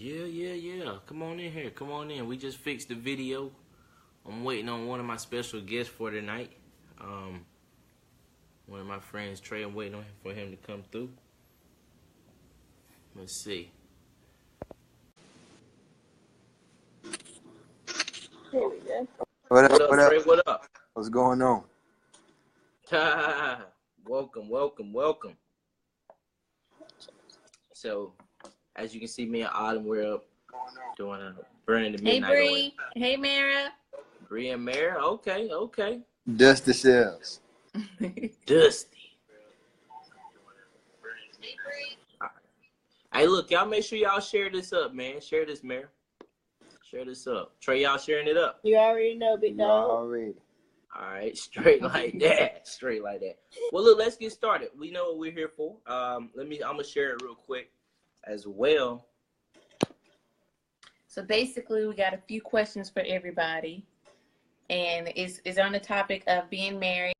Yeah. Come on in here. Come on in. We just fixed the video. I'm waiting on one of my special guests for tonight. One of my friends, Trey. I'm waiting for him to come through. Let's see. There we go. What up, Trey? What up? What's going on? Welcome. So, as you can see, me and Autumn, we're up doing a burning the midnight oil. Hey, Bree. Hey, Mara. Bree and Mara. Okay. Dust the shells. Dusty. Hey, Bree. Right. Hey, look, y'all make sure y'all share this up, man. Share this, Mara. Share this up. Trey, y'all sharing it up? You already know, big dog. Already. All right, straight like that. Well, look, let's get started. We know what we're here for. I'm gonna share it real quick as well. So basically, we got a few questions for everybody, and it's on the topic of being married.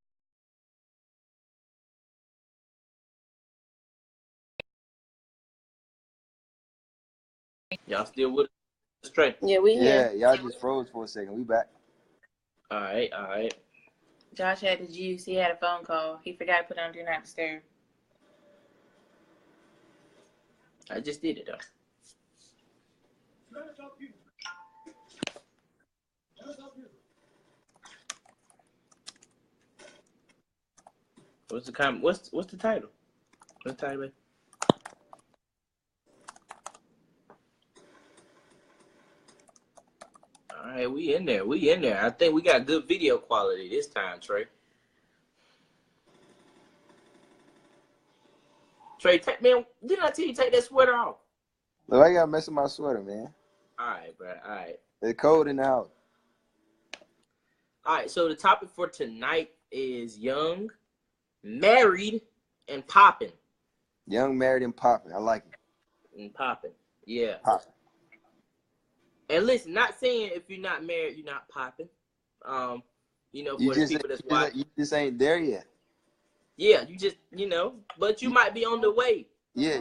Y'all still with us? Straight? Yeah, we here. Yeah, y'all just froze for a second. We back. All right. Josh had the juice. He had a phone call. He forgot to put on Do Not Disturb. I just did it though. What's the comment? What's the title? What's the title, babe? All right, we in there. I think we got good video quality this time, Trey. Trey, man, didn't I tell you to take that sweater off? Look, I gotta mess with my sweater, man. All right, bro. All right. It's cold in the house. All right, so the topic for tonight is young, married, and popping. Young, married, and popping. I like it. And popping, yeah. Popping. And listen, not saying if you're not married, you're not popping. For the people that's watching. You just ain't there yet. Yeah, you just, but you might be on the way. Yeah.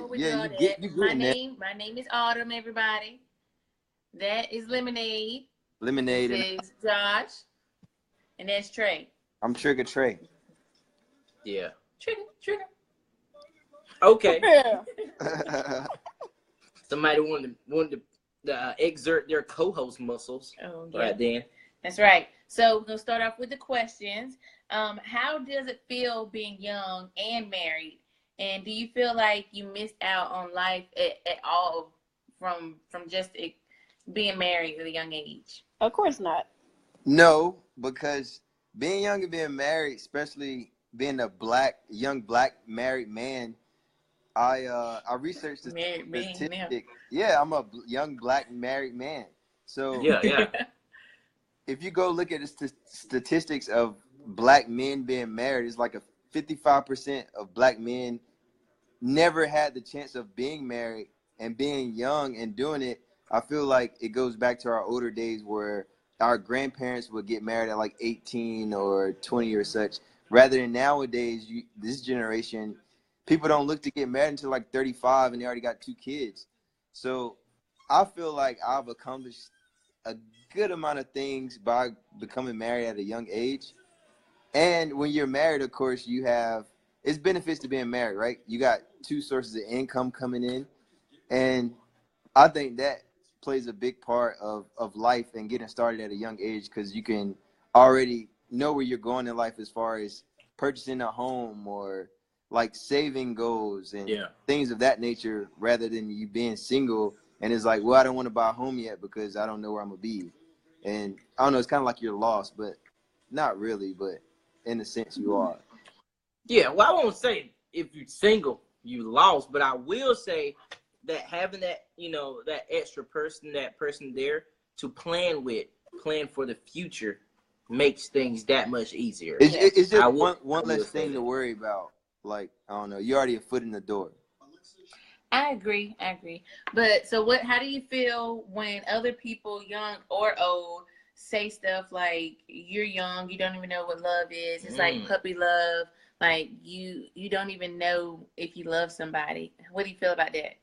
My name is Autumn, everybody. That is Lemonade. Lemonade. This is Josh. And that's Trey. I'm Trigger Trey. Yeah. Trigger. Okay. Somebody wanted to exert their co-host muscles. Oh, yeah. Right then. That's right. So we're going to start off with the questions. How does it feel being young and married? And do you feel like you missed out on life at all from just being married at a young age? Of course not. No, because being young and being married, especially being a young black married man, I researched the statistic. Yeah, I'm a young black married man. So yeah. If you go look at the statistics of black men being married, it's like 55% of black men never had the chance of being married, and being young and doing it. I feel like it goes back to our older days where our grandparents would get married at like 18 or 20 or such, rather than nowadays, this generation, people don't look to get married until like 35 and they already got 2 kids. So I feel like I've accomplished a good amount of things by becoming married at a young age. And when you're married, of course, it's benefits to being married, right? You got 2 sources of income coming in. And I think that plays a big part of life and getting started at a young age, because you can already know where you're going in life as far as purchasing a home or like saving goals and things of that nature, rather than you being single and it's like, well, I don't want to buy a home yet because I don't know where I'm going to be. And I don't know, it's kind of like you're lost, but not really, but in a sense you are. Yeah, well, I won't say if you're single, you lost, but I will say that having that, that extra person, that person there to plan for the future makes things that much easier. It's just one less thing to worry about. Like, I don't know, you already a foot in the door. I agree. But so how do you feel when other people, young or old, say stuff like, you're young, you don't even know what love is. It's like puppy love. Like you don't even know if you love somebody. What do you feel about that?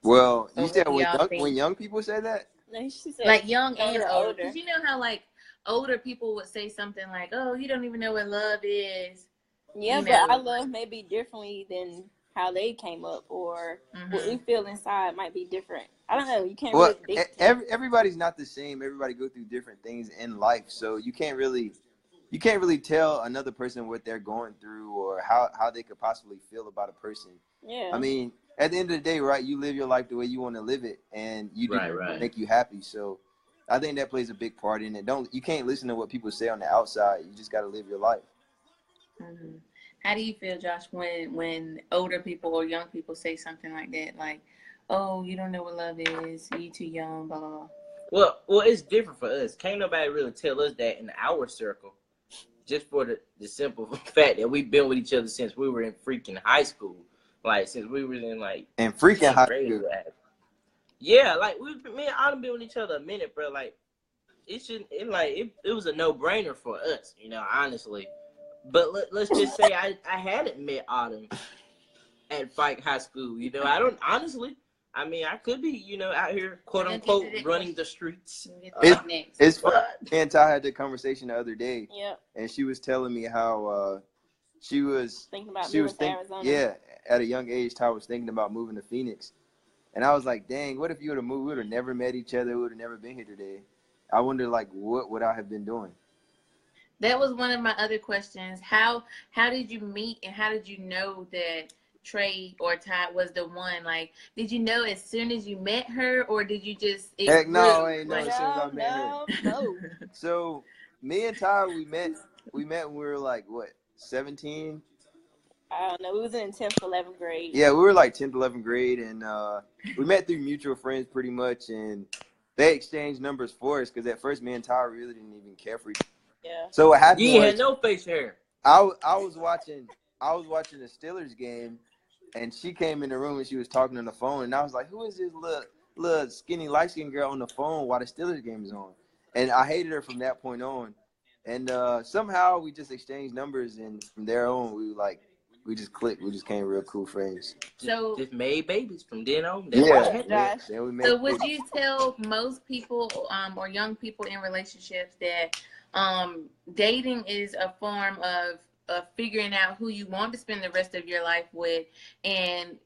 Well, Or you what said do y'all think? when young people say that? No, she said Like young and younger, older. older. Because you know how like older people would say something like, "Oh, you don't even know what love is." Yeah, You but know. our love may be differently than how they came up, or what we feel inside might be different. I don't know. You can't Well, really dictate. everybody's not the same. Everybody go through different things in life, so you can't really tell another person what they're going through or how they could possibly feel about a person. Yeah. I mean, at the end of the day, right? You live your life the way you want to live it, and you do Right. make you happy. So, I think that plays a big part in it. You can't listen to what people say on the outside. You just got to live your life. Mm-hmm. How do you feel, Josh, when older people or young people say something like that, like, "Oh, you don't know what love is. You too young." Blah blah blah. Well, it's different for us. Can't nobody really tell us that in our circle, just for the simple fact that we've been with each other since we were in freaking high school. Like since we were in like And freaking 10th high grade. school. Yeah, like me and Autumn been with each other a minute, bro. Like it was a no brainer for us, honestly. But let's just say I hadn't met Autumn at Fike High School. I don't honestly. I mean, I could be, out here, quote unquote, running the streets. It's funny. Me and Ty had the conversation the other day. Yep. And she was telling me how she was thinking about moving to Arizona. Yeah, at a young age, Ty was thinking about moving to Phoenix. And I was like, dang, what if you would have moved? We would have never met each other. We would have never been here today. I wonder, like, what would I have been doing? That was one of my other questions. How did you meet, and how did you know that Trey or Ty was the one? Like, did you know as soon as you met her, or did you just? Heck no, I ain't know as soon as I met her. No. So me and Ty, we met when we were like what, 17? I don't know. We was in 10th, 11th grade. Yeah, we were like 10th, 11th grade, and we met through mutual friends pretty much, and they exchanged numbers for us because at first me and Ty really didn't even care for each other. Yeah. So what happened? You had no face hair. I was watching the Steelers game, and she came in the room and she was talking on the phone, and I was like, "Who is this little skinny light skinned girl on the phone while the Steelers game is on?" And I hated her from that point on. And somehow we just exchanged numbers, and from there on we just clicked. We just became real cool friends. So just made babies from then on. Yeah. Then we made so would you tell most people or young people in relationships that dating is a form of figuring out who you want to spend the rest of your life with, and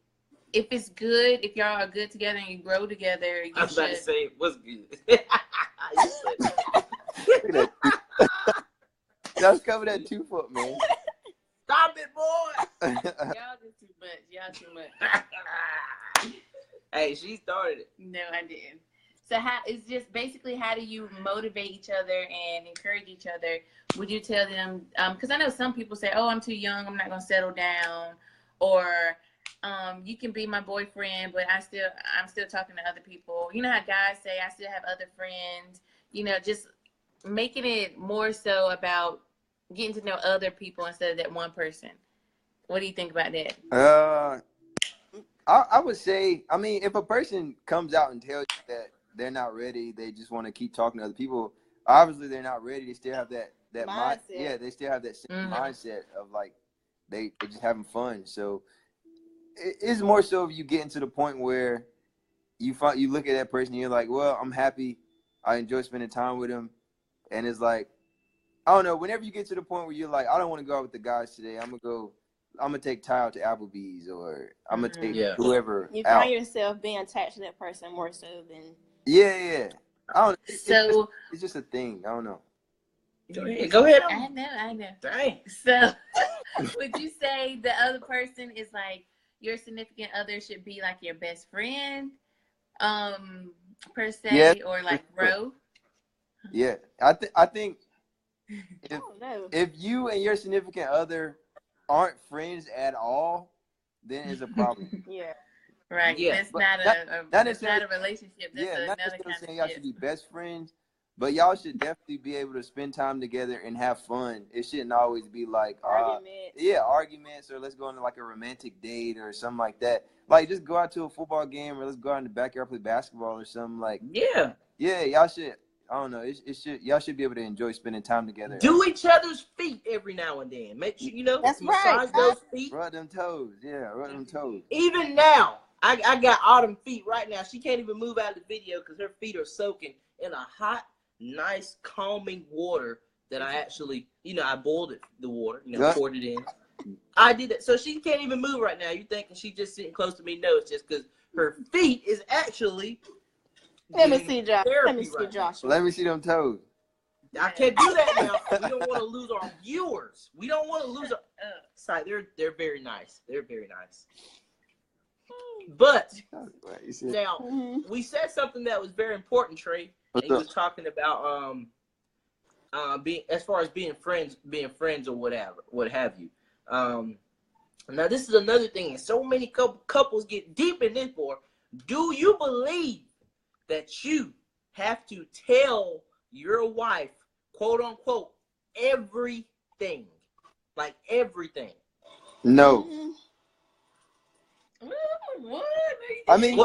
if it's good, if y'all are good together and you grow together, you I was about to say, what's good? That's coming at 2 foot, man. Stop it, boy. Y'all just too much. Y'all too much. Hey, she started it. No, I didn't. So it's just basically how do you motivate each other and encourage each other? Would you tell them, because I know some people say, "Oh, I'm too young, I'm not going to settle down," or you can be my boyfriend, but I'm still talking to other people. You know how guys say, "I still have other friends," just making it more so about getting to know other people instead of that one person. What do you think about that? I would say, I mean, if a person comes out and tells you that they're not ready, they just want to keep talking to other people, obviously they're not ready. They still have that mindset. Yeah, they still have that same mindset of like they're just having fun. So it's more so if you get into the point where you look at that person and you're like, well, I'm happy, I enjoy spending time with him, and it's like, I don't know, whenever you get to the point where you're like, I don't want to go out with the guys today, I'm gonna take Ty out to Applebee's, or I'm gonna take whoever you out. find yourself being attached to that person more so than yeah. I don't know. So it's just a thing. I don't know. Go ahead. I know. Dang. So would you say the other person is like your significant other should be like your best friend, per se, or like bro? Yeah, I think if you and your significant other aren't friends at all, then it's a problem. Yeah. Right. Yeah. That's not a relationship. That's not another necessarily kind saying of y'all should be best friends, but y'all should definitely be able to spend time together and have fun. It shouldn't always be like arguments, or let's go on like a romantic date or something like that. Like just go out to a football game, or let's go out in the backyard play basketball or something like. Yeah. Yeah, y'all should. I don't know. Y'all should be able to enjoy spending time together. Do each other's feet every now and then. Make sure That's massage right. those feet. Rub them toes. Yeah, rub them toes. Even now, I got Autumn feet right now. She can't even move out of the video because her feet are soaking in a hot, nice, calming water that I actually, I boiled the water, poured it in. I did it. So she can't even move right now. You thinking she's just sitting close to me? No, it's just because her feet is actually. Let me see, Josh. Let me see, right Joshua. Let me see them toes. I can't do that now. We don't want to lose our viewers. We don't want to lose our. Sorry, they're very nice. They're very nice. But now we said something that was very important, Trey. And he was talking about being, as far as being friends or whatever, what have you. Now this is another thing, and so many couples get deep in this. For, do you believe that you have to tell your wife, quote unquote, everything, like everything? No. What? I mean,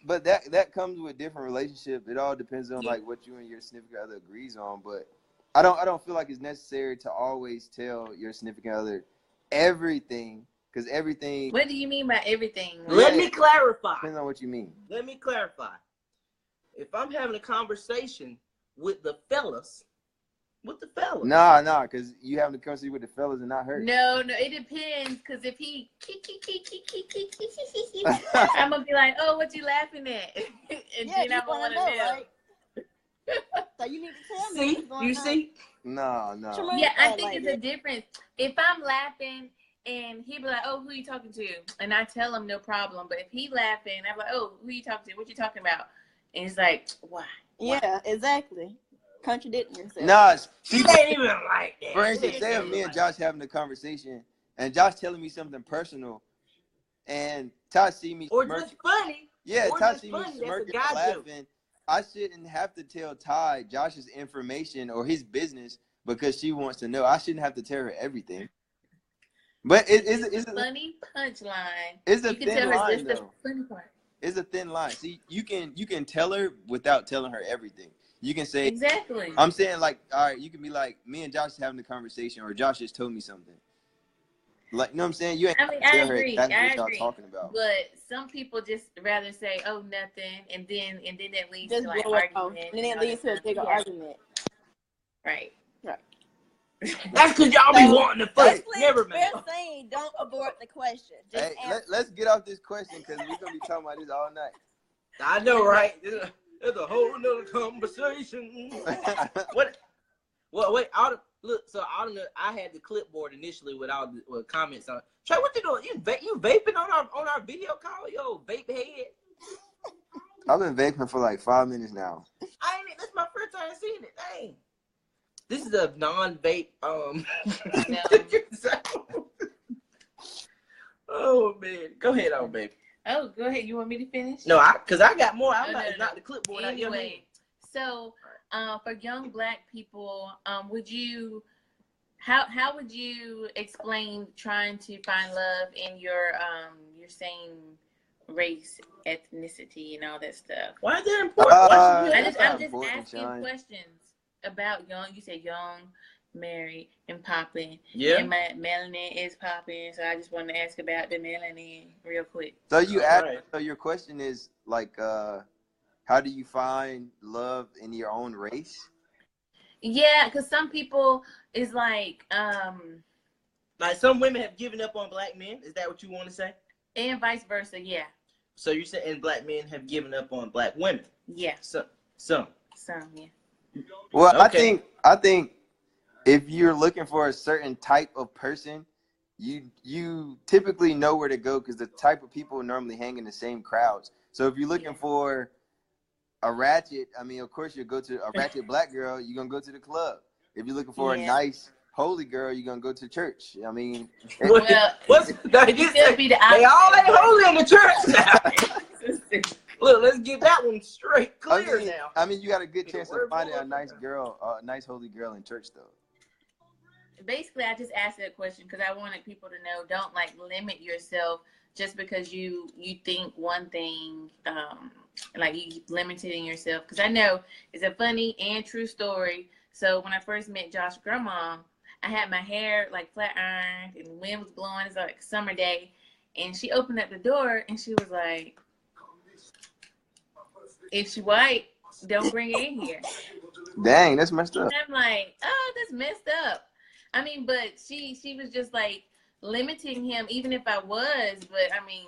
but that comes with different relationships. It all depends on like what you and your significant other agrees on. But I don't feel like it's necessary to always tell your significant other everything, because everything. What do you mean by everything? Let me clarify. Depends on what you mean. Let me clarify. If I'm having a conversation with the fellas. Nah, because you having a conversation with the fellas and not her. No, it depends. Because if he I'm gonna be like, oh, what you laughing at? And then I'm gonna want to know. Right? So you need to tell me. You see? No. Yeah, I think it's a difference. If I'm laughing and he be like, oh, who you talking to? And I tell him no problem. But if he laughing, I'm like, oh, who you talking to? What you talking about? And he's like, why? Yeah, exactly. Contradicting yourself. Nah, she ain't even like that. For instance, say if me and Josh having a conversation and Josh telling me something personal, and Todd see me or just funny. Yeah, or Todd see me funny. smirking and laughing. I shouldn't have to tell Ty Josh's information or his business because she wants to know. I shouldn't have to tell her everything. But it's a funny punchline. It's a thin line, though. The funny part. It's a thin line. See, you can tell her without telling her everything. You can say exactly. I'm saying like, all right, you can be like, me and Josh having a conversation, or Josh just told me something. Like, you know what I'm saying? You ain't I agree. Her exactly what y'all talking about. But some people just rather say, "Oh, nothing," and then that leads to like argument. And then it leads to a bigger argument. Right. That's because y'all be wanting to fight. Never mind. We're saying don't abort the question. Just let's get off this question because we're gonna be talking about this all night. I know, right? It's a whole nother conversation. What? Well, wait. Look, so I had the clipboard initially with all the comments on. Trey, what you doing? You vaping on our video call, yo, vape head. I've been vaping for like 5 minutes now. That's my first time seeing it. Dang. This is a non-vape. Oh man, go ahead, baby. Oh, go ahead. You want me to finish? No, because I got more. I'm not the clipboard. Anyway, so for young Black people, how would you explain trying to find love in your same race, ethnicity, and all that stuff? Why is that important? I'm just asking questions about young. You said young, married, and popping. Yeah. And my melanin is popping, so I just want to ask about the melanin real quick. So so your question is like, how do you find love in your own race? Yeah, because some people is like some women have given up on Black men. Is that what you want to say? And vice versa, yeah. So you're saying Black men have given up on Black women? Yeah. Some, yeah. Well, okay. I think if you're looking for a certain type of person, you typically know where to go because the type of people normally hang in the same crowds. So if you're looking for a ratchet, I mean, of course, you'll go to a ratchet Black girl, you're going to go to the club. If you're looking for a nice, holy girl, you're going to go to church. I mean, they all ain't holy in the church now. Look, let's get that one straight clear now. I mean, you got a good chance of finding a nice girl, a nice holy girl in church, though. Basically, I just asked that question because I wanted people to know, don't like limit yourself just because you think one thing, like you keep limiting yourself. Because I know it's a funny and true story. So when I first met Josh's grandma, I had my hair like flat ironed and the wind was blowing. It's like a summer day. And she opened up the door and she was like, if she white, don't bring her in here. Dang, that's messed up. And I'm like, oh, that's messed up. I mean, but she was just like limiting him, even if I was. But I mean,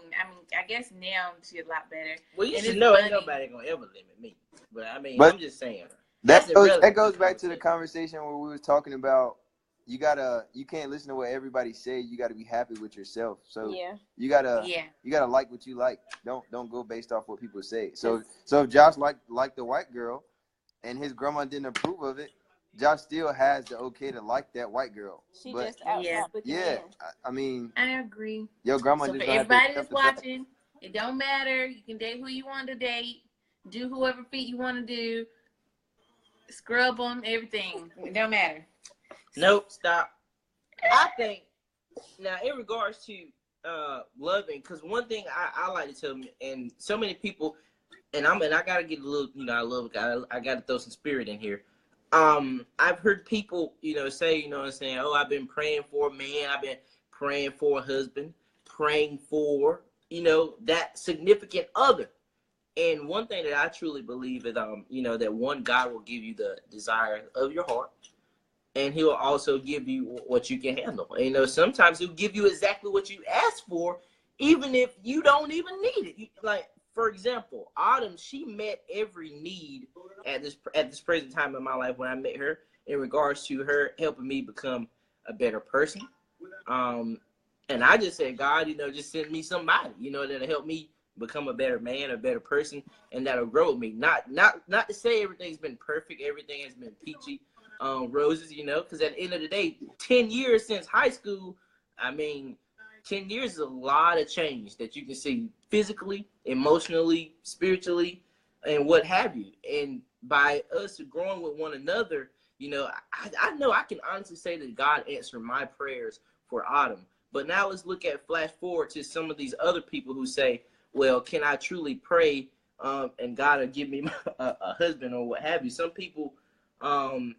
I guess now she's a lot better. Well, you should know ain't nobody gonna ever limit me. But I mean, I'm just saying. That goes back to the conversation where we was talking about you can't listen to what everybody say. You gotta be happy with yourself. So you gotta like what you like. Don't go based off what people say. So if Josh liked the white girl and his grandma didn't approve of it, Josh still has the okay to like that white girl. She just outside looking in. I mean, I agree. Your grandma so just for everybody that's watching, it don't matter. You can date who you want to date, do whoever feet you want to do, scrub them, everything. It don't matter. Nope, stop. I think now in regards to loving, because one thing I like to tell them, and so many people, and I gotta get a little, I love God. I gotta throw some spirit in here. I've heard people, say, I'm saying, oh, I've been praying for a man, I've been praying for a husband, praying for, that significant other. And one thing that I truly believe is, that one, God will give you the desire of your heart, and He will also give you what you can handle. And, sometimes He'll give you exactly what you asked for, even if you don't even need it. Like, for example, Autumn, she met every need at this present time in my life when I met her, in regards to her helping me become a better person. And I just said, God, just send me somebody, that'll help me become a better man, a better person, and that'll grow me. Not to say everything's been perfect, everything has been peachy roses, because at the end of the day, 10 years since high school, 10 years is a lot of change that you can see physically, emotionally, spiritually, and what have you. And by us growing with one another, I know I can honestly say that God answered my prayers for Autumn. But now let's flash forward to some of these other people who say, well, can I truly pray and God will give me a husband or what have you? Some people,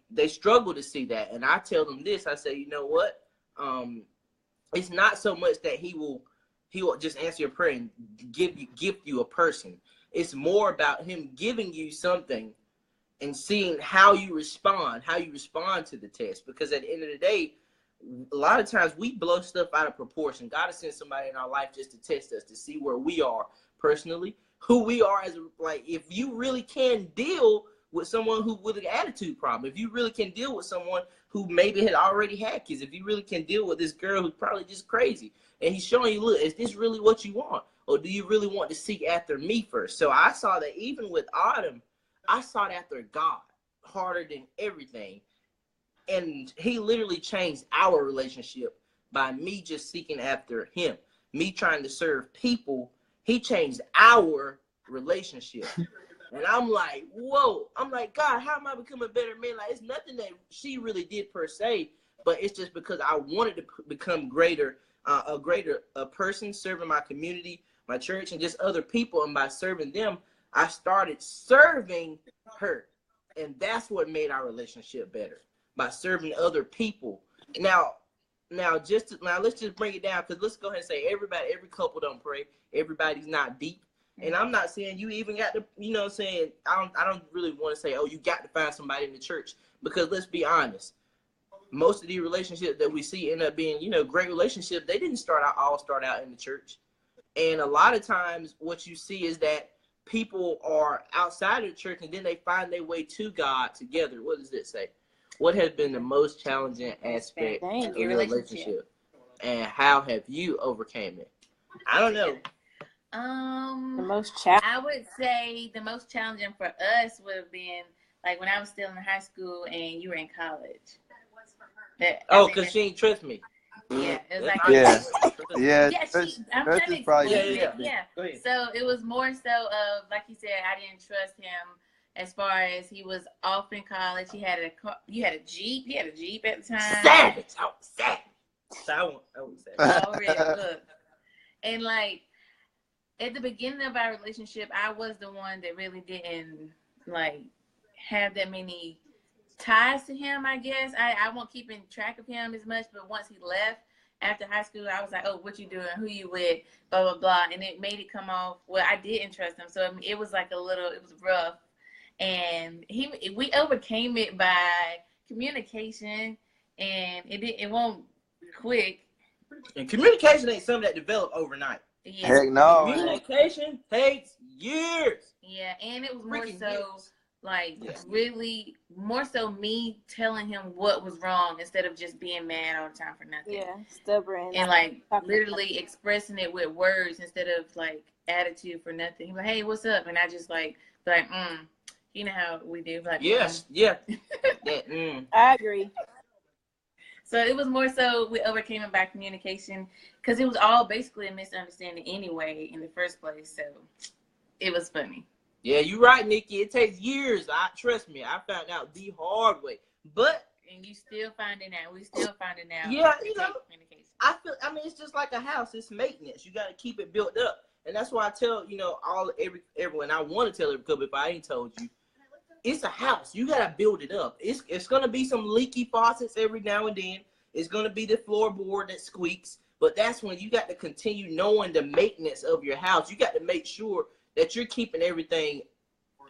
they struggle to see that. And I tell them this, I say, you know what? It's not so much that he will just answer your prayer and gift you a person. It's more about Him giving you something and seeing how you respond to the test. Because at the end of the day, a lot of times we blow stuff out of proportion. God has sent somebody in our life just to test us, to see where we are personally, who we are if you really can deal with someone who with an attitude problem, if you really can deal with someone who maybe had already had kids, if you really can deal with this girl who's probably just crazy, and He's showing you, look, is this really what you want? Or do you really want to seek after me first? So I saw that even with Autumn, I sought after God harder than everything. And He literally changed our relationship by me just seeking after Him. Me trying to serve people, He changed our relationship. And I'm like, whoa. I'm like, God, how am I becoming a better man? Like, it's nothing that she really did per se, but it's just because I wanted to become a greater person, serving my community, my church, and just other people. And by serving them, I started serving her. And that's what made our relationship better, by serving other people. Now let's just bring it down, because let's go ahead and say every couple don't pray. Everybody's not deep. And I'm not saying you even got to, I don't really want to say, oh, you got to find somebody in the church, because let's be honest. Most of the relationships that we see end up being, great relationships. They didn't start out in the church. And a lot of times what you see is that people are outside of the church and then they find their way to God together. What does it say? What has been the most challenging aspect of your relationship? And how have you overcame it? I don't know. The most challenging. I would say the most challenging for us would have been like when I was still in high school and you were in college. Because she ain't trust me. Yeah, it was like yeah. I'm trying to explain it. Yeah. So it was more so of, like you said, I didn't trust him as far as he was off in college. He had a car. You had a Jeep. He had a Jeep at the time. Savage. I was savage. So I won't say. Oh, really? Look. And like at the beginning of our relationship, I was the one that really didn't like have that many ties to him, I guess. I won't keep in track of him as much, but once he left, after high school, I was like, oh, what you doing? Who you with? Blah, blah, blah. And it made it come off. Well, I didn't trust him. So it was like it was rough. And we overcame it by communication, and it won't quick. And communication ain't something that develop overnight. Yeah. Heck no. Communication takes years. Yeah, and it was more Freaking so years. like Yes. really more so me telling him what was wrong instead of just being mad all the time for nothing. Yeah, stubborn. And like literally expressing it with words instead of like attitude for nothing. He's like, hey, what's up? And I just like you know how we do. Like, Yes, yeah. I agree. So it was more so we overcame it by communication because it was all basically a misunderstanding anyway in the first place. So it was funny. Yeah, you're right, Nikki. It takes years. Trust me, I found out the hard way. But And you still finding out. We still finding out. Yeah, it you know, takes communication. I mean, it's just like a house. It's maintenance. You got to keep it built up. And that's why I tell, everyone, I want to tell every couple if I ain't told you, it's a house. You got to build it up. It's going to be some leaky faucets every now and then. It's going to be the floorboard that squeaks. But that's when you got to continue knowing the maintenance of your house. You got to make sure that you're keeping everything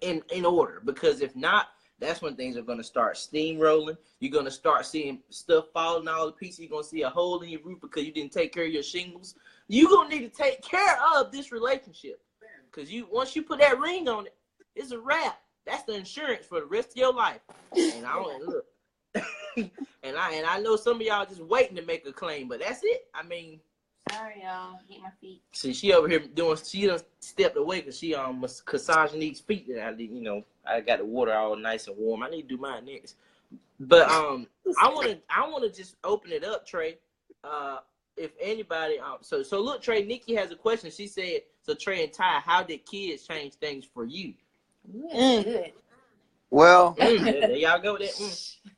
in order. Because if not, that's when things are going to start steamrolling. You're going to start seeing stuff falling all to pieces. You're going to see a hole in your roof because you didn't take care of your shingles. You're going to need to take care of this relationship. Because once you put that ring on it, it's a wrap. That's the insurance for the rest of your life. And I don't look. and I know some of y'all just waiting to make a claim, but that's it. I mean, Sorry, y'all. Hit my feet. see, she over here she done stepped away because she massaging these feet that I got the water all nice and warm. I need to do mine next. But I wanna just open it up, Trey. If anybody so look, Trey, Nikki has a question. She said, so Trey and Ty, how did kids change things for you? Good. Well, There y'all go with that.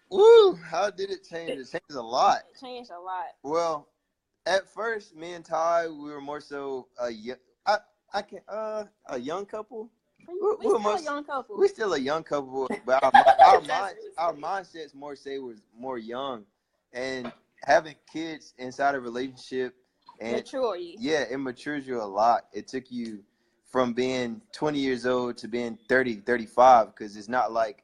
woo, how did it change? It changed a lot. It changed a lot. Well, at first, me and Ty, we were more so a young couple. We're still a young couple. We're still a young couple, but our mindsets was more young, and having kids inside a relationship and Mature you. Yeah, it matures you a lot. It took you from being 20 years old to being 30, 35, because it's not like,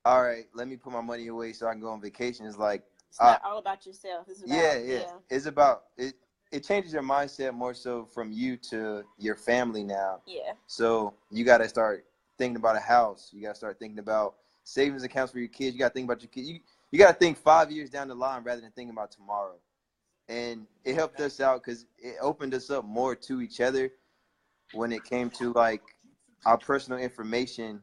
all right, let me put my money away so I can go on vacation. It's like, it's not all about yourself. It's about, yeah. It's about it. It changes your mindset more so from you to your family now. Yeah. So you got to start thinking about a house. You got to start thinking about savings accounts for your kids. You got to think about your kids. You got to think 5 years down the line rather than thinking about tomorrow. And it helped us out because it opened us up more to each other when it came to like our personal information.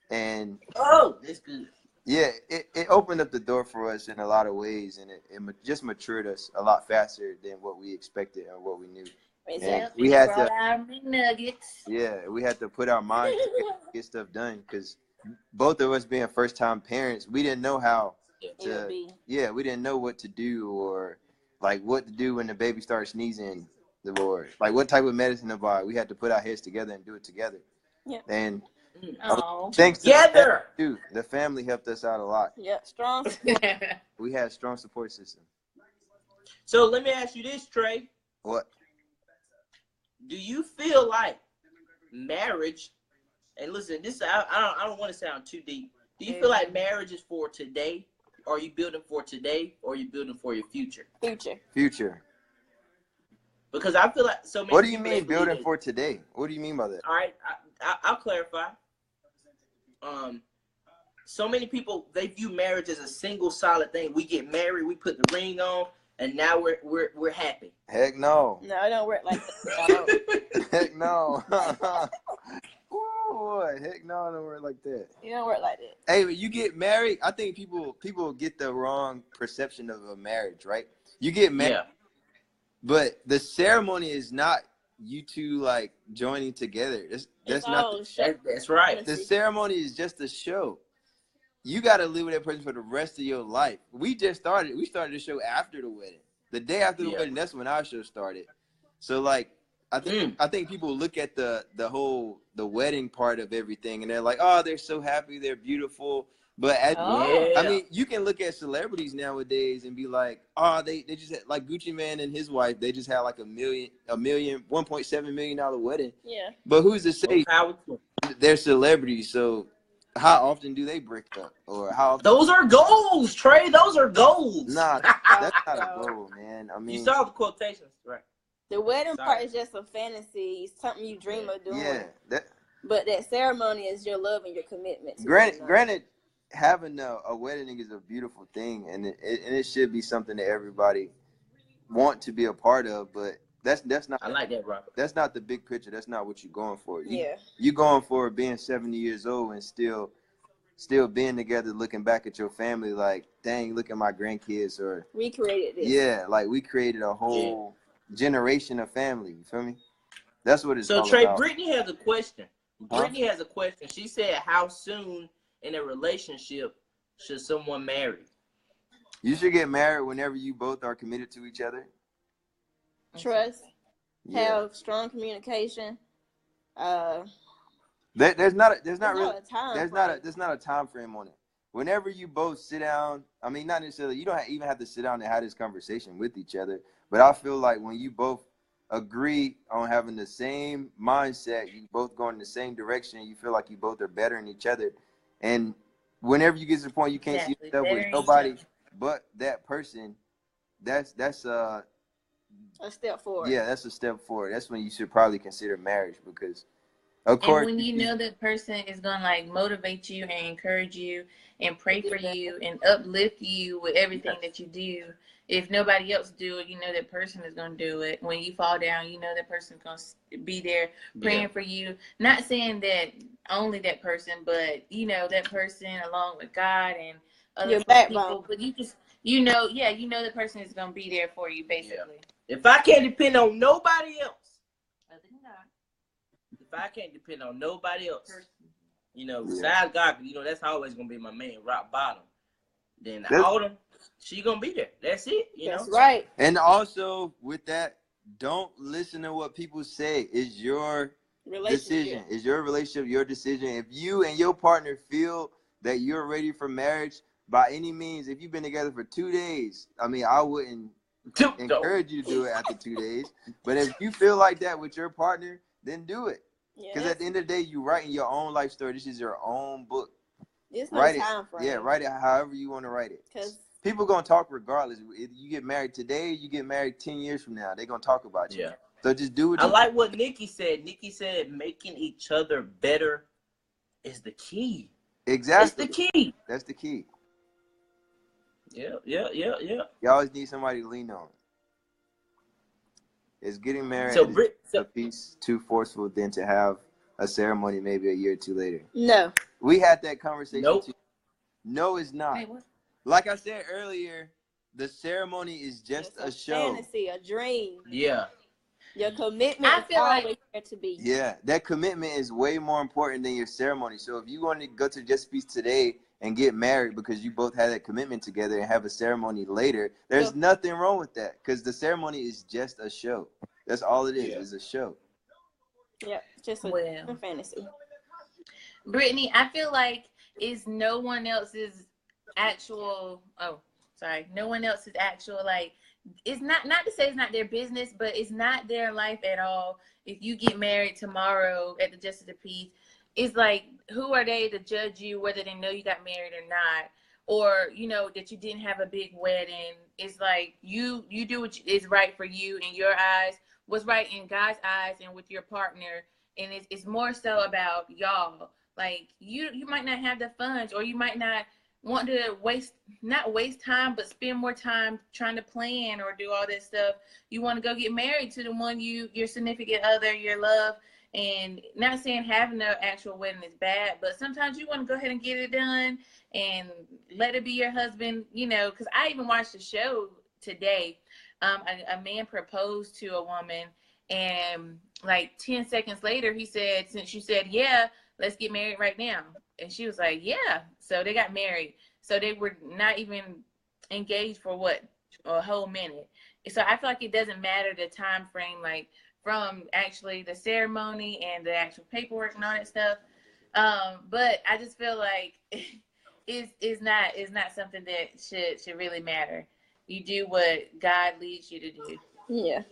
And That's good. yeah, it opened up the door for us in a lot of ways, and it just matured us a lot faster than what we expected or what we knew. And we had to, nuggets. yeah, we had to put our mind to get stuff done because both of us being first-time parents, we didn't know how to, we didn't know what to do or like what to do when the baby starts sneezing, or like what type of medicine to buy. We had to put our heads together and do it together. Yeah. And Oh. thanks to the family helped us out a lot. Yeah, strong. We had a strong support system. So let me ask you this, Trey. What? Do you feel like marriage? And listen, this I don't want to sound too deep. Do you feel like marriage is for today? Or are you building for today? Or are you building for your future? Future. Because I feel like so many. What do you mean building for today? What do you mean by that? All right, I'll clarify. So many people, they view marriage as a single solid thing. We get married, we put the ring on, and now we're happy. Heck no. No, it don't work like that. Heck no. Boy, heck no, it don't work like that. It don't work like that. Hey, when you get married, I think people get the wrong perception of a marriage, right? You get married, but the ceremony is not you two like joining together. That's not. That's right. The ceremony is just a show. You got to live with that person for the rest of your life. We started the show after the wedding. The day after the wedding, that's when our show started. So like, I think people look at the wedding part of everything and they're like, oh, they're so happy, they're beautiful, But Oh. I mean, you can look at celebrities nowadays and be like, oh, they just had, like Gucci Man and his wife, they just had like $1.7 million wedding. Yeah. But who's to say Power. they're celebrities? So how often do they break up? Or how often? Those are goals, Trey. Those are goals. Nah, that's not a goal, man. I mean, you saw the quotations, right? The wedding Sorry. part is just a fantasy, something you dream of doing. yeah. But that ceremony is your love and your commitment. Granted, having a wedding is a beautiful thing, and it should be something that everybody want to be a part of. But that's not. I like that, Robert. That's not the big picture. That's not what you're going for. Yeah. You're going for being 70 years old and still being together, looking back at your family like, dang, look at my grandkids, or We created this. yeah, like we created a whole generation of family. You feel me? That's what it's all So Trey, about. Brittany has a question. Brittany has a question. She said, how soon in a relationship should someone marry? You should get married whenever you both are committed to each other. Trust. Yeah. Have strong communication. There's not a time frame on it. Whenever you both sit down, I mean, not necessarily, you don't even have to sit down and have this conversation with each other, but I feel like when you both agree on having the same mindset, you both going in the same direction, you feel like you both are better than each other, and whenever you get to the point you can't see yourself with nobody but that person, that's a step forward. Yeah, that's a step forward. That's when you should probably consider marriage, because of course, and when you know that person is gonna like motivate you and encourage you and pray for you and uplift you with everything that you do. If nobody else do it, you know that person is gonna do it. When you fall down, you know that person's gonna be there praying for you. Not saying that only that person, but you know that person along with God and other people. But you just you know the person is gonna be there for you basically. Yeah. If I can't depend on nobody else, other than God. If I can't depend on nobody else, you know, besides God, you know, that's always gonna be my man, rock bottom. Then Autumn, she gonna be there. That's it. You know, that's right. And also with that, don't listen to what people say. It's your decision. It's your relationship, your decision. If you and your partner feel that you're ready for marriage, by any means, if you've been together for 2 days, I mean, I wouldn't encourage you to do it after 2 days. But if you feel like that with your partner, then do it. Because at the end of the day, you're writing your own life story. This is your own book. It's no time frame. Yeah, write it however you want to write it. Because people gonna talk regardless. If you get married today, you get married 10 years from now, they're gonna talk about you. Yeah. So just do it. I like what Nikki said. Nikki said making each other better is the key. Exactly. It's the key. That's the key. Yeah. You always need somebody to lean on. Is getting married a piece too forceful than to have a ceremony maybe a year or two later? No. We had that conversation too. No, it's not. Wait, what? Like I said earlier, the ceremony is just a show. Fantasy, a dream. Yeah. Your commitment is always there to be. Yeah, that commitment is way more important than your ceremony. So if you want to go to Just Peace today and get married because you both had that commitment together and have a ceremony later, there's nothing wrong with that, because the ceremony is just a show. That's all it is a show. Yep, just a fantasy. Brittany, I feel like it's no one else's actual like, it's not to say it's not their business, but it's not their life at all. If you get married tomorrow at the Justice of the Peace, it's like, who are they to judge you whether they know you got married or not, or you know that you didn't have a big wedding? It's like you do what is right for you in your eyes, what's right in God's eyes, and with your partner. And it's more so about y'all. Like you might not have the funds, or you might not want to not waste time, but spend more time trying to plan or do all this stuff. You want to go get married to the one your significant other, your love. And not saying having an actual wedding is bad, but sometimes you want to go ahead and get it done and let it be your husband, you know, because I even watched a show today. A man proposed to a woman, and like 10 seconds later, he said, since you said, yeah, let's get married right now. And she was like, yeah. So they got married. So they were not even engaged for a whole minute. So I feel like it doesn't matter the time frame, like from actually the ceremony and the actual paperwork and all that stuff. But I just feel like is not something that should really matter. You do what God leads you to do. Yeah.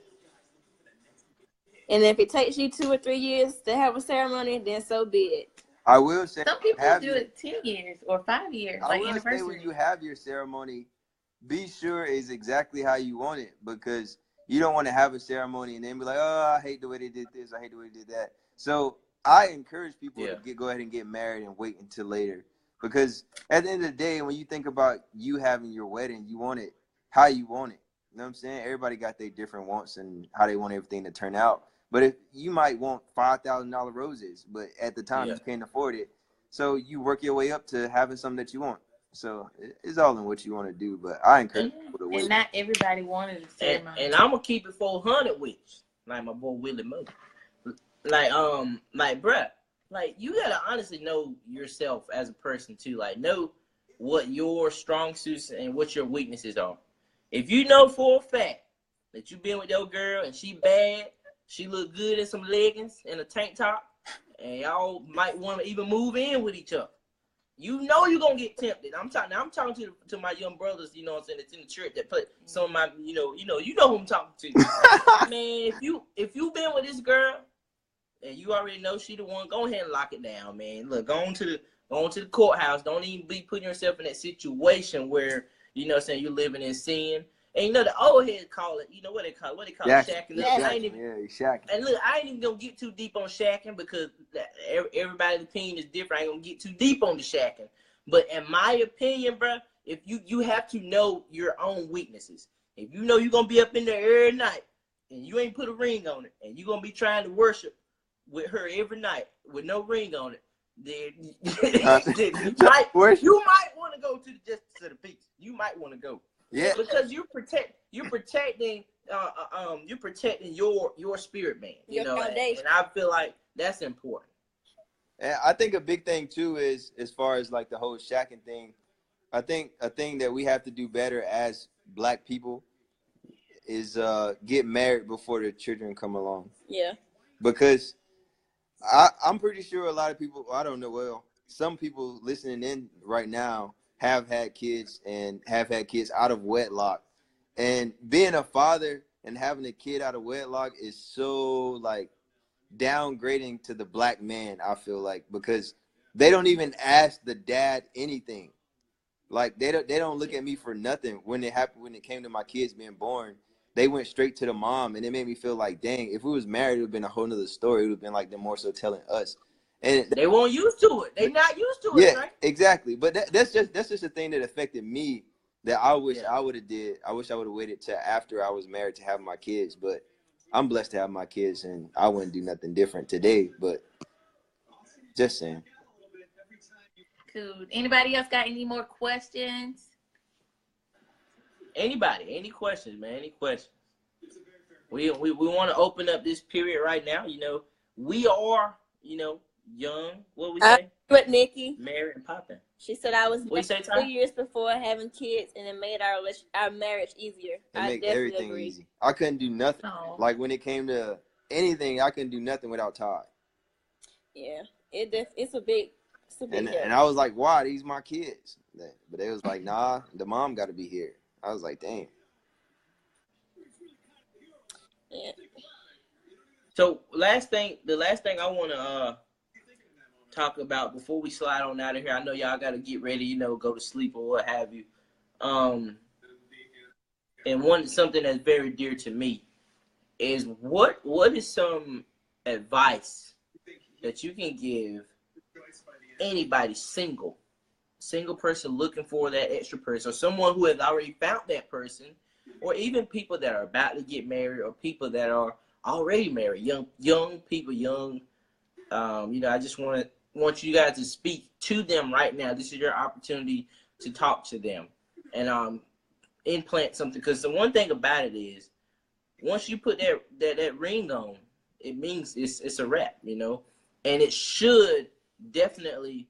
And if it takes you 2 or 3 years to have a ceremony, then so be it. I will say, some people do it 10 years or 5 years, I like will anniversary. say when you have your ceremony, be sure it's exactly how you want it, because you don't want to have a ceremony and then be like, oh, I hate the way they did this, I hate the way they did that. So I encourage people to go ahead and get married and wait until later, because at the end of the day, when you think about you having your wedding, you want it how you want it. You know what I'm saying? Everybody got their different wants and how they want everything to turn out. But if you might want $5,000 roses, but at the time you can't afford it, so you work your way up to having something that you want. So it's all in what you want to do. But I encourage people to wait. And not everybody wanted a ceremony. And I'm gonna keep it 400 with you, like my boy Willie Mo. Like bruh, like you gotta honestly know yourself as a person too. Like know what your strong suits and what your weaknesses are. If you know for a fact that you been with your girl and she bad, she look good in some leggings and a tank top, and y'all might want to even move in with each other, you know you're gonna get tempted. I'm talking to my young brothers, you know what I'm saying, that's in the church that play some of my, you know who I'm talking to. Man, if you been with this girl and you already know she the one, go ahead and lock it down, man. Look, go on to the courthouse. Don't even be putting yourself in that situation where, you know what I'm saying, you're living in sin. And you know the old heads call it, you know what they call it, shacking. Shacking. And look, I ain't even gonna get too deep on shacking because everybody's opinion is different. I ain't gonna get too deep on the shacking. But in my opinion, bro, if you have to know your own weaknesses. If you know you're gonna be up in there every night and you ain't put a ring on it, and you're gonna be trying to worship with her every night with no ring on it, then you might want to go to the justice of the peace. You might want to go. Yeah, because you're protecting your spirit, man. You know, and I feel like that's important. And I think a big thing too is, as far as like the whole shacking thing, I think a thing that we have to do better as Black people is get married before the children come along. Yeah. Because I'm pretty sure a lot of people, I don't know, well, some people listening in right now have had kids and have had kids out of wedlock. And being a father and having a kid out of wedlock is so like downgrading to the Black man, I feel like, because they don't even ask the dad anything. Like they don't look at me for nothing when it came to my kids being born. They went straight to the mom, and it made me feel like, dang, if we was married, it would have been a whole nother story. It would have been like them more so telling us. And they weren't used to it. They not used to it, yeah, right? Exactly. But that's just a thing that affected me that I wish I would have did. I wish I would have waited till after I was married to have my kids. But I'm blessed to have my kids, and I wouldn't do nothing different today. But just saying. Cool. Anybody else got any more questions? Anybody? Any questions, man? Any questions? We want to open up this period right now. You know, we are, you know, young. What we say? But Nikki, married and popping. She said I was 2 years before having kids, and it made our marriage easier. It made everything easy. I couldn't do nothing. Oh. Like when it came to anything, I couldn't do nothing without Todd. Yeah, it's a big. And I was like, why? These my kids. But they was like, nah, the mom got to be here. I was like, damn. Yeah. So the last thing I want to talk about before we slide on out of here, I know y'all got to get ready, you know, go to sleep or what have you. And something that's very dear to me is what is some advice that you can give anybody single person looking for that extra person, or someone who has already found that person, or even people that are about to get married, or people that are already married, young people. You know, I just want you guys to speak to them right now. This is your opportunity to talk to them and implant something, because the one thing about it is, once you put that ring on, it means it's a wrap, you know, and it should definitely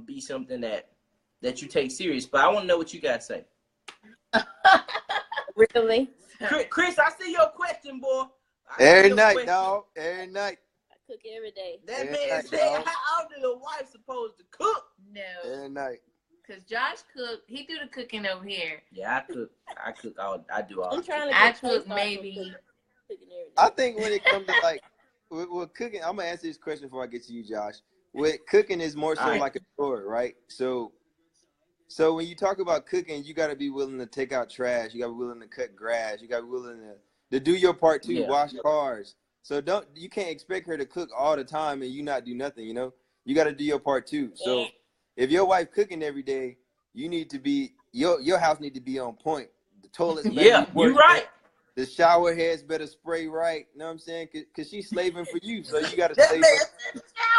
be something that you take serious. But I want to know what you guys say. Really? Chris, I see your question, boy. Every night, dog. Every night. I cook every day. That man said, how often is a wife supposed to cook? No. Every night. Because Josh cook, he do the cooking over here. Yeah, I cook all. I do all. I'm trying to I get cook cooking maybe. every day. I think when it comes to like with cooking, I'm gonna answer this question before I get to you, Josh. With cooking is more so All right. like a chore, right? So when you talk about cooking, you got to be willing to take out trash. You got to be willing to cut grass. You got to be willing to do your part too. Yeah. Wash cars. So you can't expect her to cook all the time and you not do nothing. You know, you got to do your part too. So if your wife cooking every day, you need to be your house need to be on point. The toilets better Yeah, be you working. right. The shower heads better spray right. You know what I'm saying? Cause she's slaving for you, so you got to slave.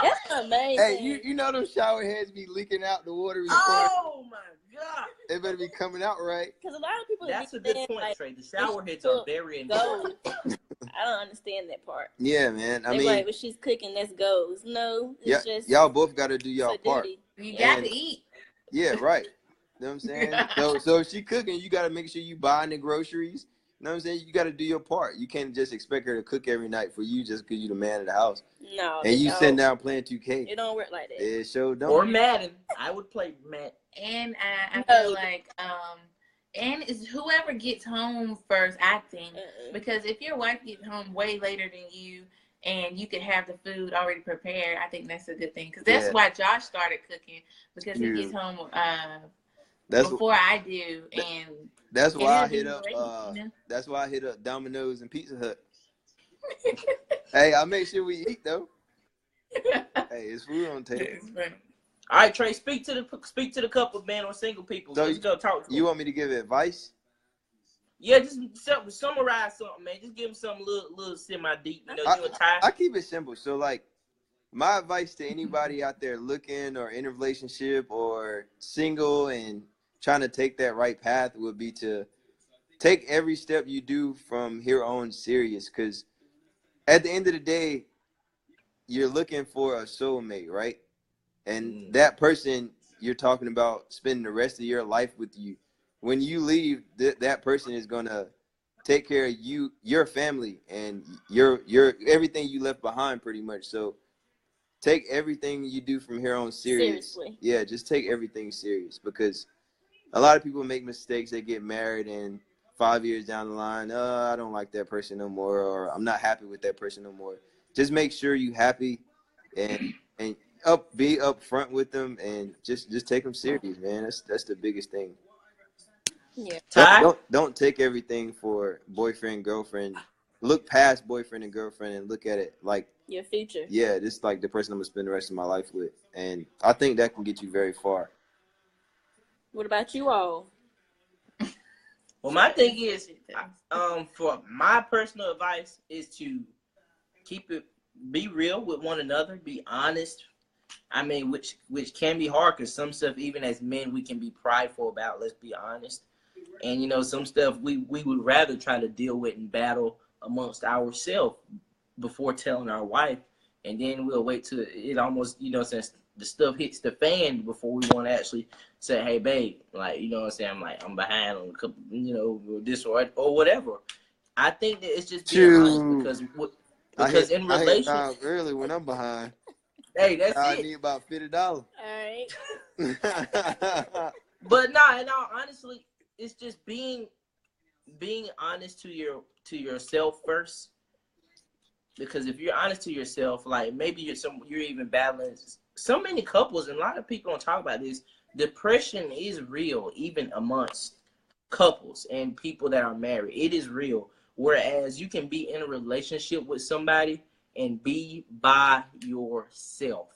That's amazing. Hey, you know those shower heads be leaking out the water. Oh my God! They better be coming out right. Because a lot of people. That's a good point, like, Trey. The shower heads are very important. I don't understand that part. Yeah, man. I They're mean, like, when she's cooking, that's goes. No, it's just y'all both got to do y'all part. duty. You got to eat. Yeah, right. You know what I'm saying? So if she cooking, you got to make sure you buying the groceries. You know what I'm saying? You got to do your part. You can't just expect her to cook every night for you just because you're the man of the house. No. And you sitting down playing 2K. It don't work like that. It sure don't. Or Madden. I would play Madden. And I feel like and it's whoever gets home first, I think, because if your wife gets home way later than you and you could have the food already prepared, I think that's a good thing. Because that's why Josh started cooking, because he gets home before I do, and that's why I hit up. Great, you know? That's why I hit up Domino's and Pizza Hut. Hey, I make sure we eat though. Hey, it's food on the table. All right, Trey, speak to the couple, man, or single people. So let's go talk to them. You want me to give advice? Yeah, just summarize something, man. Just give them something little semi-deep. You know, I keep it simple. So, like, my advice to anybody out there looking or in a relationship or single and trying to take that right path would be to take every step you do from here on serious. Because at the end of the day, you're looking for a soulmate, right? And that person you're talking about spending the rest of your life with you. When you leave, that person is gonna take care of you, your family, and your everything you left behind, pretty much. So take everything you do from here on serious. Seriously. Yeah, just take everything serious, because a lot of people make mistakes. They get married and 5 years down the line, I don't like that person no more, or I'm not happy with that person no more. Just make sure you happy and be upfront with them, and just take them serious, man. That's the biggest thing. Yeah. Don't take everything for boyfriend, girlfriend. Look past boyfriend and girlfriend and look at it like your future. Yeah, this is like the person I'm gonna spend the rest of my life with, and I think that can get you very far. What about you all? Well, my thing is, for my personal advice is to be real with one another, be honest. I mean, which can be hard, because some stuff, even as men, we can be prideful about. Let's be honest. And, you know, some stuff we would rather try to deal with and battle amongst ourselves before telling our wife. And then we'll wait till it almost, you know, since the stuff hits the fan before we want to actually say, hey, babe, like, you know what I'm saying? I'm behind on a couple, you know, this or whatever. I think that it's just being honest, because in relationships. I hit early when I'm behind. Hey, that's it. I need about $50. All right. But no, and honestly, it's just being honest to yourself first. Because if you're honest to yourself, like maybe you're even battling so many couples, and a lot of people don't talk about this. Depression is real, even amongst couples and people that are married. It is real. Whereas you can be in a relationship with somebody and be by yourself.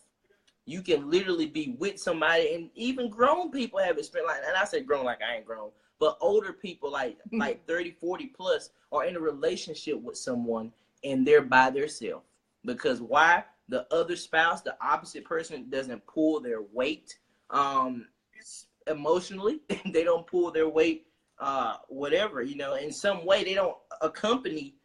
You can literally be with somebody, and even grown people have experienced, and I say grown like I ain't grown, but older people like 30, 40 plus are in a relationship with someone and they're by themselves. Because why? The other spouse, the opposite person, doesn't pull their weight emotionally. They don't pull their weight, whatever, you know, in some way they don't accompany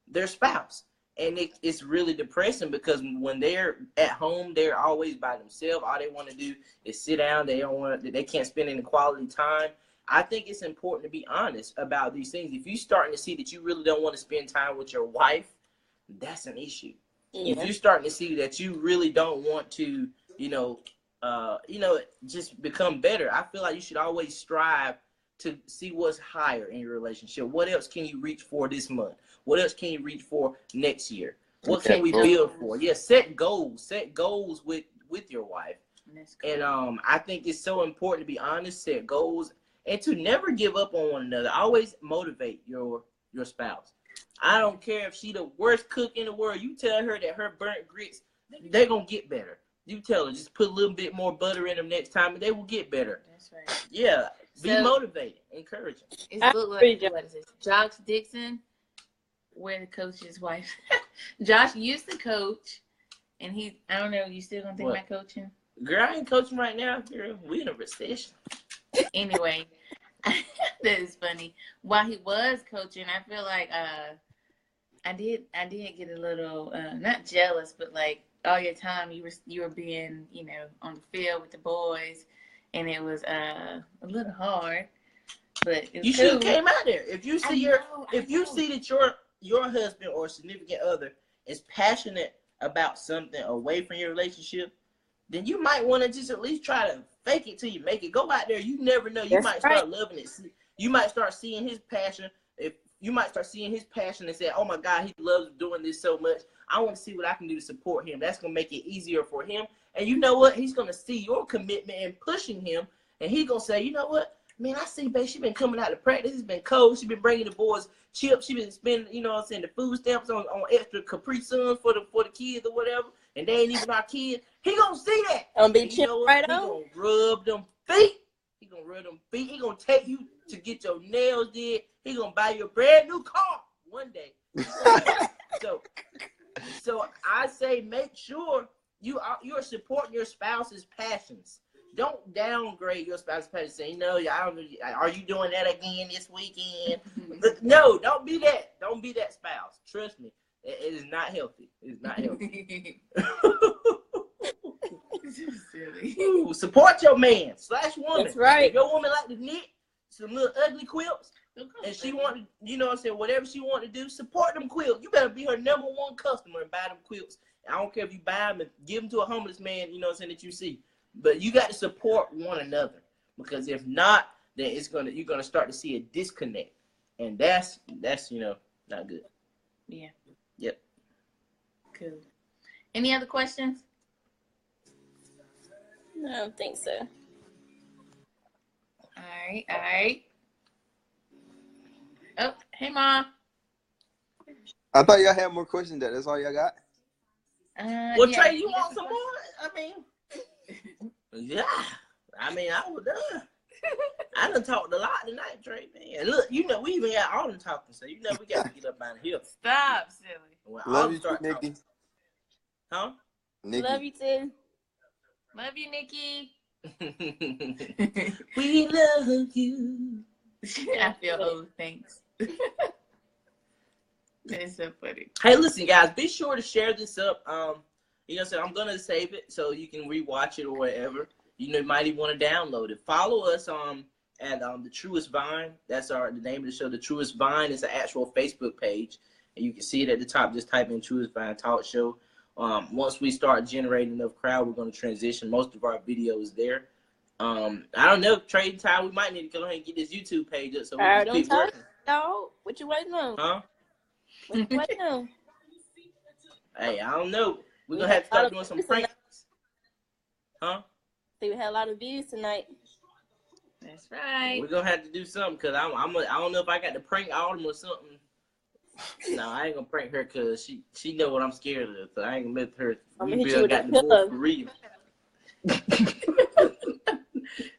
their spouse. And it's really depressing, because when they're at home, they're always by themselves. All they want to do is sit down. They can't spend any quality time. I think it's important to be honest about these things. If you're starting to see that you really don't want to spend time with your wife, that's an issue. Yeah. If you're starting to see that you really don't want to, you know, just become better. I feel like you should always strive to see what's higher in your relationship. What else can you reach for this month? What else can you reach for next year? What can we build for? Yeah, set goals. Set goals with your wife. And I think it's so important to be honest, set goals, and to never give up on one another. Always motivate your spouse. I don't care if she the worst cook in the world. You tell her that her burnt grits, they're going to get better. You tell her, just put a little bit more butter in them next time, and they will get better. That's right. Yeah. Be motivated, encouraging. It's look like, what is it? Josh Dixon, where the coach's wife. Josh used to coach, and I don't know, you still gonna think about coaching? Girl, I ain't coaching right now. Girl, we in a recession. Anyway, that is funny. While he was coaching, I feel like I did get a little not jealous, but like all your time you were being, on the field with the boys. And it was a little hard, but you should have came out there. If you see see that your husband or significant other is passionate about something away from your relationship, then you might want to just at least try to fake it till you make it. Go out there. You never know. You might start loving it. You might start seeing his passion. If you might start seeing his passion and say, "Oh my God, he loves doing this so much. I want to see what I can do to support him." That's gonna make it easier for him. And you know what? He's going to see your commitment and pushing him. And he's going to say, you know what? Man, I see, babe, she been coming out to practice. It's been cold. She been bringing the boys chips. She been spending, the food stamps on extra Capri Suns for the kids or whatever. And they ain't even our kids. He going to see that. Be you know what? He going to rub them feet. He going to rub them feet. He going to take you to get your nails did. He going to buy you a brand new car one day. So I say make sure you're supporting your spouse's passions. Don't downgrade your spouse's passions. Say, are you doing that again this weekend? No, don't be that. Don't be that spouse. Trust me, it is not healthy. It's not healthy. Ooh, support your man / woman. That's right. If your woman like to knit some little ugly quilts, and she wanted, whatever she want to do, support them quilts. You better be her #1 customer and buy them quilts. I don't care if you buy them and give them to a homeless man, that you see. But you got to support one another, because if not, then you're gonna start to see a disconnect, and that's not good. Yeah. Yep. Cool. Any other questions? No, I don't think so. All right. Oh, hey, Mom. I thought y'all had more questions. That's all y'all got? Trey, you want some more? I mean, yeah. I was done. I done talked a lot tonight, Trey, man. Look, we even got all them talking, so we got to get up out of here. Stop, silly. Well, love you too, Nikki. Huh? Nikki. Love you too. Love you, Nikki. We love you. I feel old. Thanks. That's so funny. Hey, listen, guys, be sure to share this up. I'm gonna save it so you can rewatch it or whatever. You might even want to download it. Follow us at The Truest Vine. That's the name of the show. The Truest Vine is an actual Facebook page, and you can see it at the top. Just type in Truest Vine Talk Show. Once we start generating enough crowd, we're going to transition most of our videos there. I don't know, Trade Time. We might need to go ahead and get this YouTube page up so we can keep working. Dog, what you waiting on? Huh? What you waiting on? Hey, I don't know. We're gonna have to start doing some pranks. Huh? See, we had a lot of views tonight. That's right. We're gonna have to do something, because I don't know if I got to prank Autumn or something. No, I ain't gonna prank her, because she know what I'm scared of, so I ain't gonna let her. I'm gonna hit you with a pillow. For real.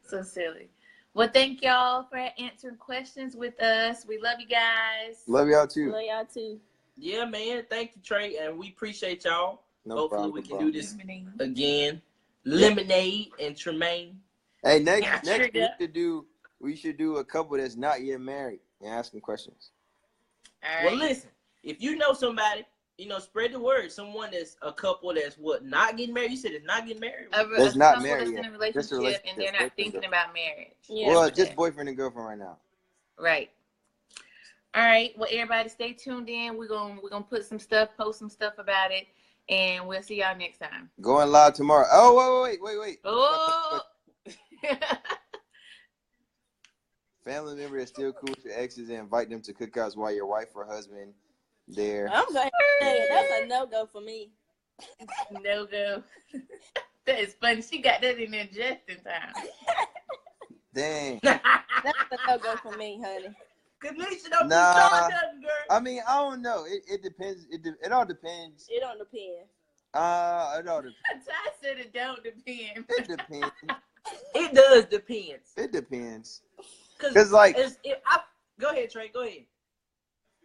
So silly. Well, thank y'all for answering questions with us. We love you guys. Love y'all too. Love y'all too. Yeah, man. Thank you, Trey, and we appreciate y'all. Hopefully we can do this again. Lemonade and Tremaine. Hey, next we should do a couple that's not yet married and ask them questions. All right. Well, listen, if you know somebody, spread the word. Someone that's a couple that's not getting married. You said it's not getting married. That's not married. That's in a relationship and they're not thinking about marriage. Yeah. Well, just boyfriend and girlfriend right now. Right. All right. Well, everybody, stay tuned in. We're gonna post some stuff about it, And we'll see y'all next time. Going live tomorrow. Oh, wait. Oh. Family member is still cool with your exes and invite them to cookouts while your wife or husband there. I'm going to say that's a no-go for me. No go. That is funny. She got that in there just in time. Dang. That's a no-go for me, honey. Kanisha, don't be Nah. starting nothing, girl. I mean, I don't know. It depends. It all depends. It don't depend. It all depends. Ty said it don't depend. It depends. It does depends. It depends. Cause like, go ahead, Trey. Go ahead.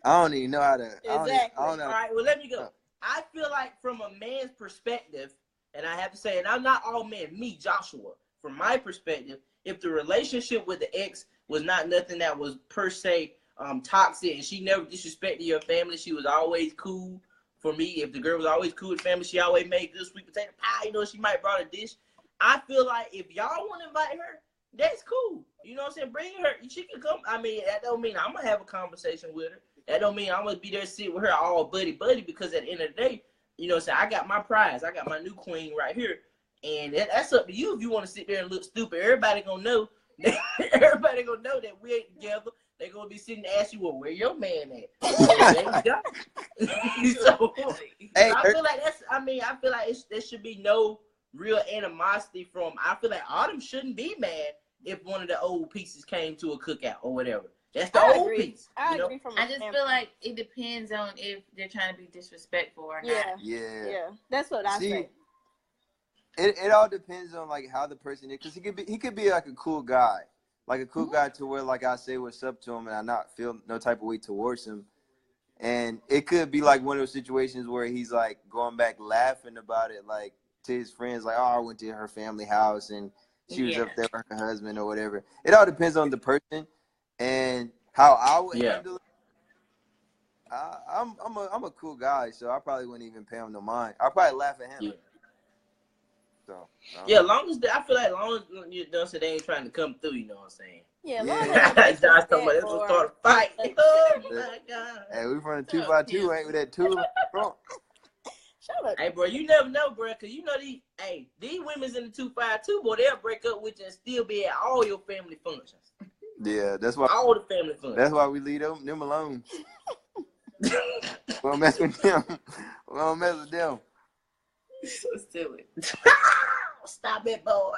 I don't even know how to. Exactly. I don't know. All right. Well, let me go. I feel like from a man's perspective, and I have to say, and I'm not all men. Me, Joshua. From my perspective, if the relationship with the ex was not nothing that was per se toxic, and she never disrespected your family, she was always cool. For me, if the girl was always cool with family, she always made good sweet potato pie. You know, she might brought a dish. I feel like if y'all want to invite her, that's cool. You know what I'm saying? Bring her. She can come. I mean, that don't mean I'm going to have a conversation with her. That don't mean I'm going to be there sit with her all buddy, because at the end of the day, you know what I'm saying? I got my prize. I got my new queen right here. And that's up to you if you want to sit there and look stupid. Everybody going to know. Everybody going to know that we ain't together. They're going to be sitting and ask you, well, where your man at? There you go. So, Hey, I feel like I feel like there should be no real animosity from. I feel like Autumn shouldn't be mad if one of the old pieces came to a cookout or whatever. That's the old piece. I agree from I just feel like it depends on if they're trying to be disrespectful or not. Yeah. That's what I say. It all depends on like how the person is, because he could be like a cool guy, like a cool guy to where like I say what's up to him and I not feel no type of way towards him, and it could be like one of those situations where he's like going back laughing about it, like to his friends, like, oh, I went to her family house and she was up there with her husband or whatever. It all depends on the person and how I would handle it. I'm a cool guy, so I probably wouldn't even pay him no mind. I'll probably laugh at him. Yeah. So long as I feel like long as you know, so they ain't trying to come through, you know what I'm saying? Yeah, Josh talking about it's gonna start a fight. Oh my God. Hey, we from the 2x2, ain't with that tool front. Shut up. Hey, bro, you never know, bro, because you know these women's in the 252, boy, they'll break up with you and still be at all your family functions. Yeah, that's why. All the family functions. That's why we leave them alone. We don't mess with them. We don't mess with them. So silly. Stop it, boy.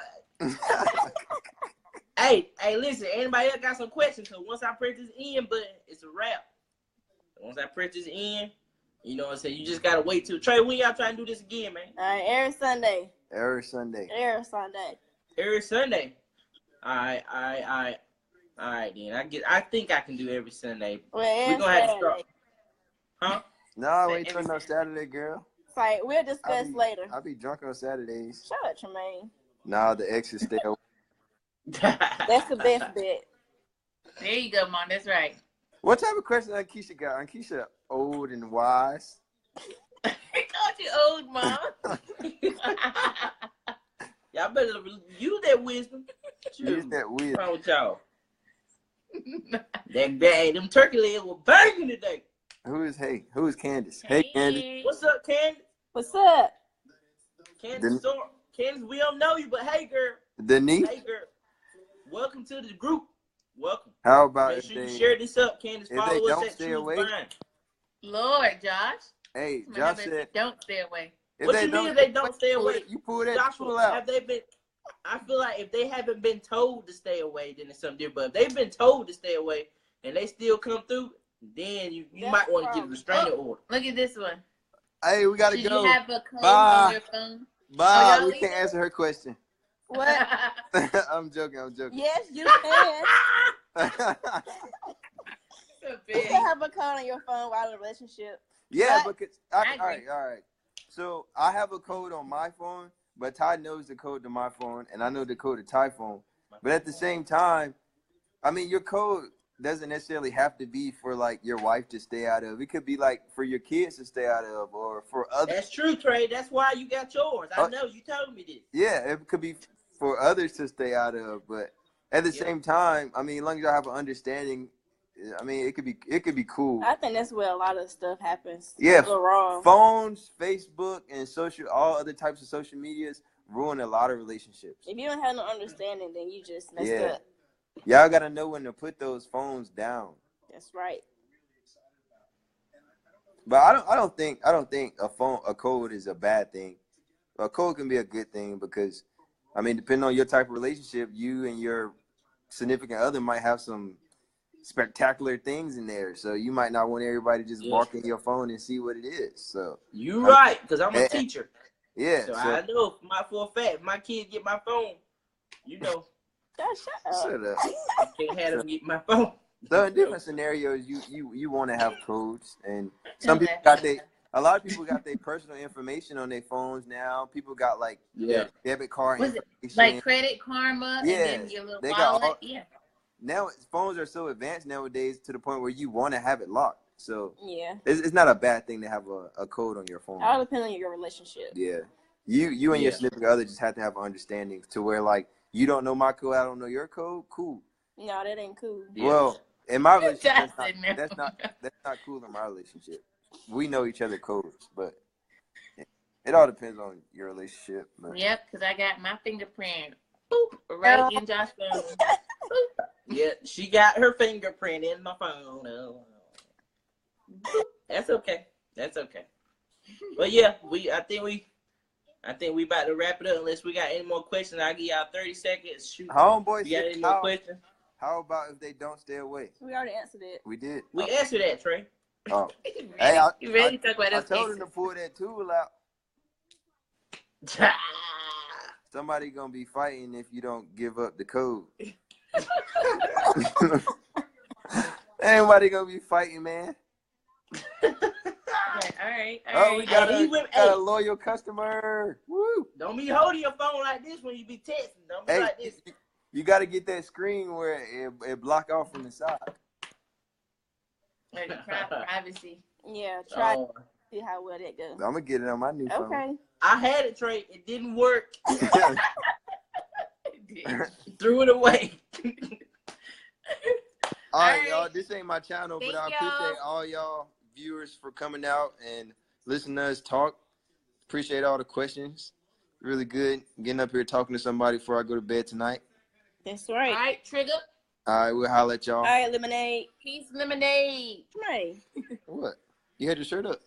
Hey, listen, anybody else got some questions? Because once I press this end button, it's a wrap. Once I press this end, you know what I'm saying? You just got to wait till. Trey, when y'all trying to do this again, man? All right, every Sunday. Every Sunday. Every Sunday. All right, then. I think I can do every Sunday. Well, we're going to have to start. Huh? No, we ain't doing no Saturday, girl. It's like, we'll discuss later. I'll be drunk on Saturdays. Shut up, Tremaine. Nah, the exes stay away. That's the best bet. There you go, Mom. That's right. What type of question Akeisha got? Akeisha old and wise. He called you old, Mom. Y'all better use that wisdom. Use that wisdom. What's wrong with y'all? Them turkey legs were banging today. Who is Candace? Hey, Candace. What's up, Candace? What's up? Candace, Candace, we don't know you, but hey, girl. Denise? Hey, girl. Welcome to the group. Welcome. How about Make sure you share this up, Candace. Follow us at Choose Fine. Lord, Josh. Hey, Josh said, don't stay away. What you mean if they don't stay away? You pull that Joshua, out. have they been? I feel like if they haven't been told to stay away, then it's something different. But if they've been told to stay away and they still come through, then you might want to get a restraining order. Look at this one. Hey, we gotta Should go. You have a code on your phone? Bye. We can't answer her question. What? I'm joking. Yes, you can. You can have a code on your phone while in a relationship. Yeah, because all right. So I have a code on my phone, but Ty knows the code to my phone, and I know the code to Ty's phone. But at the same time, I mean, your code doesn't necessarily have to be for like your wife to stay out of. It could be like for your kids to stay out of, or for others. That's true, Trey. That's why you got yours. I know you told me this. Yeah, it could be for others to stay out of, but at the same time, I mean, as long as y'all have an understanding, I mean, it could be cool. I think that's where a lot of stuff happens. Yeah, Go wrong. phones, Facebook, and all other types of social medias ruin a lot of relationships. If you don't have no understanding, then you just messed up. Y'all gotta know when to put those phones down. That's right. But I don't think a code is a bad thing. A code can be a good thing because, I mean, depending on your type of relationship, you and your significant other might have some spectacular things in there. So you might not want everybody to just walk in your phone and see what it is. So you right, because I'm a teacher. Yeah. So I know for a fact, if my kids get my phone, you know. Shut up. I can't have them get my phone. So in different scenarios, you want to have codes, and some people a lot of people got their personal information on their phones now. People got like debit card information, like Credit Karma, and then your little wallet. Now phones are so advanced nowadays to the point where you want to have it locked. So it's not a bad thing to have a code on your phone. It all depends on your relationship. Yeah, you and your significant other just have to have an understanding to where like you don't know my code, I don't know your code. Cool. No, that ain't cool. Well, in my relationship, that's not cool in my relationship. We know each other codes, but it all depends on your relationship. But. Yep, because I got my fingerprint right in Josh's phone. Yeah, she got her fingerprint in my phone. Oh. That's okay. That's okay. But yeah, I think we about to wrap it up. Unless we got any more questions, I'll give y'all 30 seconds. Shoot. Homeboy, you got any more questions? How about if they don't stay away? We already answered it. We did. We answered that, Trey. Oh. You ready to talk about I told him to pull that tool out. Somebody gonna be fighting if you don't give up the code. Anybody gonna be fighting, man. All right. We got a loyal customer. Woo! Don't be holding your phone like this when you be texting. Don't be like this. You got to get that screen where it block off from the side. Privacy. Yeah, try to see how well that goes. I'm gonna get it on my new phone. Okay. I had it, Trey. It didn't work. Threw it away. All right, y'all. This ain't my channel, but I appreciate all y'all viewers for coming out and listening to us talk. Appreciate all the questions. Really good getting up here talking to somebody before I go to bed tonight. That's right. All right, Trigger. All right, we'll holler at y'all. All right, Lemonade. Peace, Lemonade. Right. What? You had your shirt up.